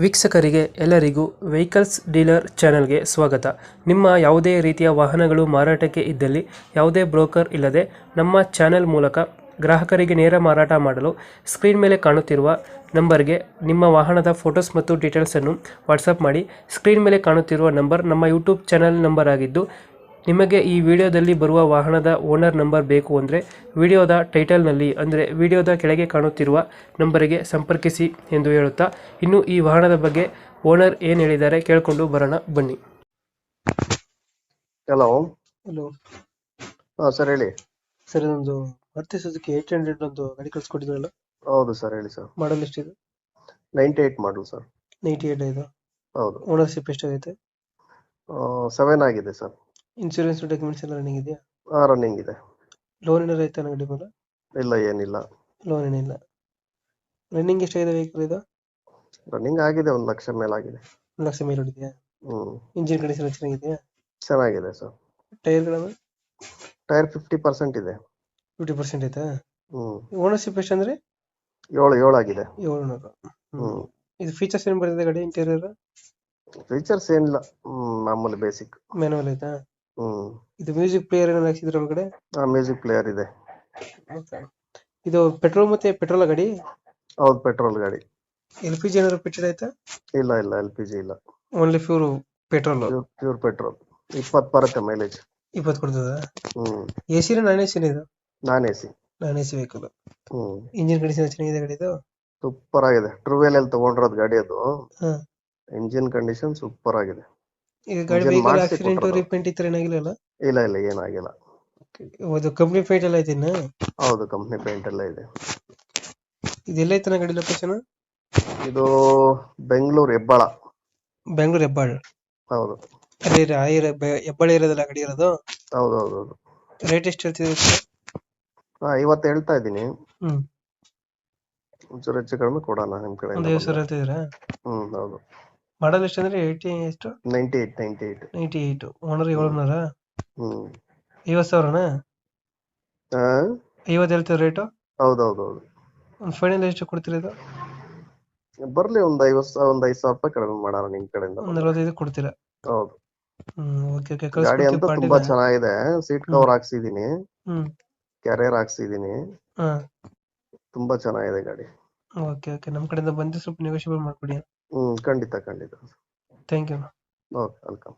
ವೀಕ್ಷಕರಿಗೆ ಎಲ್ಲರಿಗೂ vehicles dealer ಚಾನೆಲ್ಗೆ ಸ್ವಾಗತ. ನಿಮ್ಮ ಯಾವುದೇ ರೀತಿಯ ವಾಹನಗಳು ಮಾರಾಟಕ್ಕೆ ಇದ್ದಲ್ಲಿ ಯಾವುದೇ ಬ್ರೋಕರ್ ಇಲ್ಲದೆ ನಮ್ಮ ಚಾನೆಲ್ ಮೂಲಕ ಗ್ರಾಹಕರಿಗೆ ನೇರ ಮಾರಾಟ ಮಾಡಲು ಸ್ಕ್ರೀನ್ ಮೇಲೆ ಕಾಣುತ್ತಿರುವ ನಂಬರ್ಗೆ ನಿಮ್ಮ ವಾಹನದ ಫೋಟೋಸ್ ಮತ್ತು ಡೀಟೇಲ್ಸನ್ನು ವಾಟ್ಸಪ್ ಮಾಡಿ. ಸ್ಕ್ರೀನ್ ಮೇಲೆ ಕಾಣುತ್ತಿರುವ ನಂಬರ್ ನಮ್ಮ ಯೂಟ್ಯೂಬ್ ಚಾನೆಲ್ ನಂಬರ್ ಆಗಿದ್ದು, ನಿಮಗೆ ಈ ವಿಡಿಯೋದಲ್ಲಿ ಬರುವ ವಾಹನದ ಓನರ್ ನಂಬರ್ ಬೇಕು ಅಂದರೆ ವಿಡಿಯೋದ ಟೈಟಲ್ನಲ್ಲಿ ಅಂದರೆ ವಿಡಿಯೋದ ಕೆಳಗೆ ಕಾಣುತ್ತಿರುವ ನಂಬರಿಗೆ ಸಂಪರ್ಕಿಸಿ ಎಂದು ಹೇಳುತ್ತಾ, ಇನ್ನು ಈ ವಾಹನದ ಬಗ್ಗೆ ಓನರ್ ಏನು ಹೇಳಿದ್ದಾರೆ ಕೇಳಿಕೊಂಡು ಬರೋಣ ಬನ್ನಿ. ಹಲೋ. ಹಲೋ ಸರ್ ಹೇಳಿ. ಸರ್, ಇದೊಂದು ಮಾರುತಿ ಸುಜುಕಿ 800 ಒಂದು ಗಾಡಿ ಕಳಿಸ್ಕೊಟ್ಟಿದ್ರಲ್ಲ. ಹೌದು ಸರ್, ಹೇಳಿ ಸರ್. ಮಾಡಲ್ ಎಷ್ಟಿದೆ? 98 ಮಾಡಲ್ ಸರ್. 98 ಇದು. ಹೌದು. ಓನರ್ಶಿಪ್ ಎಷ್ಟಾಗೈತೆ? 7 ಆಗಿದೆ ಸರ್. ಇನ್ಶೂರೆನ್ಸ್ ಡಾಕ್ಯುಮೆಂಟ್ಸ್ ಎಲ್ಲ ರನ್ನಿಂಗ್ ಇದೆಯಾ? ರನ್ನಿಂಗ್ ಇದೆ. ಲೋನ್ ಏನಾರು ಐತೆ ಗಾಡಿ ಮೇಲೆ? ಇಲ್ಲ, ಏನಿಲ್ಲ. ಲೋನ್ ಏನಿಲ್ಲ. ರನ್ನಿಂಗ್ ಎಷ್ಟಾಗಿದೆ ವೆಹಿಕಲ್ ಇದು? ರನ್ನಿಂಗ್ ಆಗಿದೆ, 1 ಲಕ್ಷ ಮೇಲಾಗಿದೆ. 1 ಲಕ್ಷ ಮೇಲೆ ಹೊಡಿದೆಯಾ? ಹ್ಮ್ ಇಂಜಿನ್ ಕಂಡೀಷನ್ ಚೆನ್ನಾಗಿದೆಯಾ? ಚೆನ್ನಾಗಿದೆ ಸರ್. ಟೈರ್ಗಳನ್ನು? ಟೈರ್ 50% ಇದೆ. 50% ಐತಾ? ಹ್ಮ್ ಓನರ್ಶಿಪ್ ಎಷ್ಟು ಅಂದ್ರೆ? 7 ಆಗಿದೆ. 700. ಹ್ಮ್ ಇದು ಫೀಚರ್ಸ್ ಏನ್ ಬರ್ತದೆ ಗಾಡಿ ಇಂಟೀರಿಯರ್? ಫೀಚರ್ಸ್ ಏನಿಲ್ಲ, ಮಾಮೂಲಿ ಬೇಸಿಕ್. ಮ್ಯಾನುವಲ್ ಐತಾ? ಹ್ಮ್ ಇದು ಮ್ಯೂಸಿಕ್ ಪ್ಲೇಯರ್ ಏನಾದ್ರು ಹಾಕ್ಸಿದ್ರ ಒಳಗಡೆ? ಮ್ಯೂಸಿಕ್ ಪ್ಲೇಯರ್ ಇದೆ. ಇದು ಪೆಟ್ರೋಲ್ ಮತ್ತೆ ಪೆಟ್ರೋಲ್ ಗಾಡಿ? ಹೌದು, ಪೆಟ್ರೋಲ್ ಗಾಡಿ. LPG ಏನಾದ್ರು ಫಿಟೆಡ್ ಐತಾ? ಇಲ್ಲ, LPG ಇಲ್ಲ. Only pure petrol? Pure petrol. 20 ಬರುತ್ತೆ ಮೈಲೇಜ್. 20 ಕೊಡ್ತದ? ಹ್ಮ್ AC ನಾನ್ AC ಇದು? Non AC. Non AC vehicle. ಹ್ಮ್ ಇಂಜಿನ್ ಕಂಡೀಷನ್ ಚೆನ್ನಾಗಿದೆ ಗಾಡಿದು? ಸೂಪರ್ ಆಗಿದೆ. ಟ್ರೂವೆಲ್ ಅಲ್ಲಿ ತಗೊಂಡಿರೋದು ಗಾಡಿ ಅದು. ಹಾ. ಇಂಜಿನ್ ಕಂಡೀಷನ್ ಸೂಪರ್ ಆಗಿದೆ. ಈಗ ಗಾಡಿ Engine ವೆಹಿಕಲ್ ಮಾಡ್ಸಿ ಆಕ್ಸಿಡೆಂಟ್ ಕೊಟ್ರದು. ರಿಪೇಂಟ್ ಈ ತರ ಏನಾಗಿಲ್ಲ? ಇಲ್ಲ, ಏನಾಗಿಲ್ಲ. ಇದು ಕಂಪ್ನಿ ಪೇಂಟ್ ಎಲ್ಲ ಐತಿ ಇನ್ನ? ಹೌದು, ಕಂಪ್ನಿ ಪೇಂಟ್ ಎಲ್ಲ ಇದೆ. ಇದೆಲ್ಲ ಐತನ ಗಾಡಿ ಲೊಕೇಶನ್? ಇದು ಬೆಂಗಳೂರು ಹೆಬ್ಬಾಳ. ಬೆಂಗಳೂರು ಹೆಬ್ಬಾಳ್? ಹೌದು. ಅದೇ ಹೆಬ್ಬಾಳ ಇರೋದಲ್ಲ ಗಾಡಿ ಇರೋದು? ಹೌದು. ರೇಟ್ ಎಷ್ಟು ಹೇಳ್ತಿದ್ರೆ? 50 ಹೇಳ್ತಾ ಇದ್ದೀನಿ. ಹ್ಮ್. ಒಂಚೂರು ಹೆಚ್ಚು ಕಡಿಮೆ ಕೊಡೋಣ ನಿಮ್ ಕಡೆ. ಒಂದು 50 ಸಾವಿರ ಹೇಳ್ತಿದ್ದೀರಾ? ಹೌದು. ಮಾಡಲ್ ಎಷ್ಟು ಅಂದ್ರೆ 80 ಎಷ್ಟು? 98. 98. ಓನರ್ 700? ಹ್ಮ್ 50 ಸಾವಿರನಾ? ಆ? 50 ಹೇಳ್ತೀವಿ ರೇಟು? ಹೌದು. ಒಂದು ಫೈನಲ್ ಎಷ್ಟು ಕೊಡ್ತೀರಾ ಇದು? ಬರ್ಲಿ, ಒಂದ್ 5 ಸಾವಿರ ರೂಪಾಯಿ ಕಡಿಮೆ ಮಾಡೋಣ ನಿಮ್ ಕಡೆಯಿಂದ. ಒಂದು 45 ಕೊಡ್ತೀರಾ? ಹೌದು. ಓಕೆ ಗಾಡಿ ಕಳ್ಸ್ಕೊಡ್ತೀವಿ ಅಂತೂ ಪಾರ್ಟಿನ. ತುಂಬಾ ಚೆನ್ನಾಗಿದೆ. ಸೀಟ್ ಕವರ್ ಹಾಕ್ಸಿದೀನಿ, ಹ್ಮ್. ಕ್ಯಾರಿಯರ್ ಹಾಕ್ಸಿದೀನಿ. ಹಾ. ತುಂಬಾ ಚೆನ್ನಾಗಿದೆ ಗಾಡಿ. ಓಕೆ ನಮ್ಮ ಕಡೆಯಿಂದ ಬಂದು ಸ್ವಲ್ಪ ನೆಗೋಷಿಯೇಟ್ ಮಾಡ್ಕೊಡಿ. ಖಂಡಿತ. Thank you. Okay, welcome.